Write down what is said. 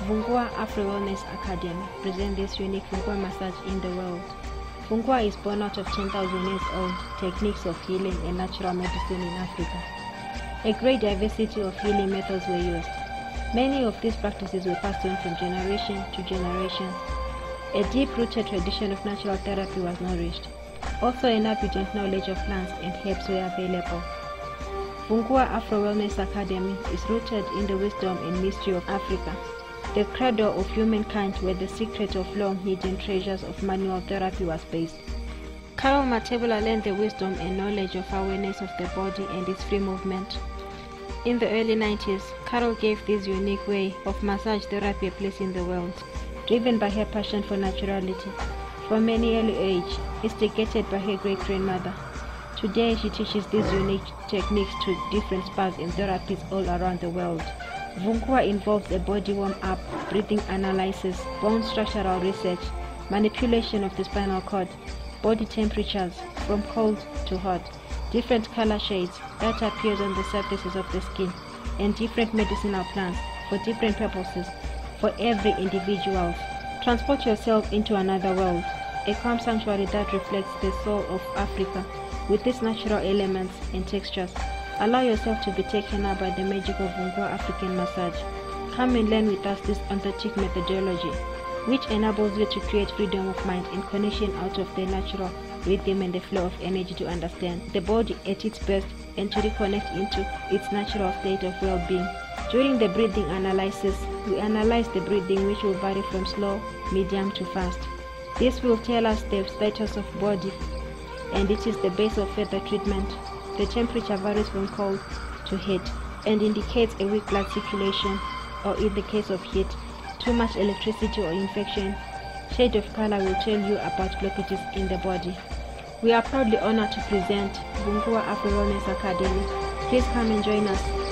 Vungua Afro Wellness Academy presents this unique Vungua massage in the world. Vungua is born out of 10,000 years old techniques of healing and natural medicine in Africa. A great diversity of healing methods were used. Many of these practices were passed on from generation to generation. A deep-rooted tradition of natural therapy was nourished. Also, an abundant knowledge of plants and herbs were available. Vungua Afro Wellness Academy is rooted in the wisdom and mystery of Africa. The cradle of humankind, where the secret of long-hidden treasures of manual therapy was based. Carol Matebula learned the wisdom and knowledge of awareness of the body and its free movement. In the early 90s, Carol gave this unique way of massage therapy a place in the world, driven by her passion for naturality. From an early age, instigated by her great-grandmother. Today, she teaches these unique techniques to different spas and therapies all around the world. Vungua involves a body warm-up, breathing analysis, bone structural research, manipulation of the spinal cord, body temperatures from cold to hot, different color shades that appears on the surfaces of the skin, and different medicinal plants for different purposes for every individual. Transport yourself into another world, a calm sanctuary that reflects the soul of Africa with its natural elements and textures. Allow yourself to be taken up by the magic of Vungua African massage. Come and learn with us this authentic methodology, which enables you to create freedom of mind and connection out of the natural rhythm and the flow of energy to understand the body at its best and to reconnect into its natural state of well-being. During the breathing analysis, we analyze the breathing, which will vary from slow, medium to fast. This will tell us the status of body, and it is the base of further treatment. The temperature varies from cold to heat and indicates a weak blood circulation, or in the case of heat, too much electricity or infection. Shade of color will tell you about blockages in the body. We are proudly honored to present Vungua Afro Wellness Academy. Please come and join us.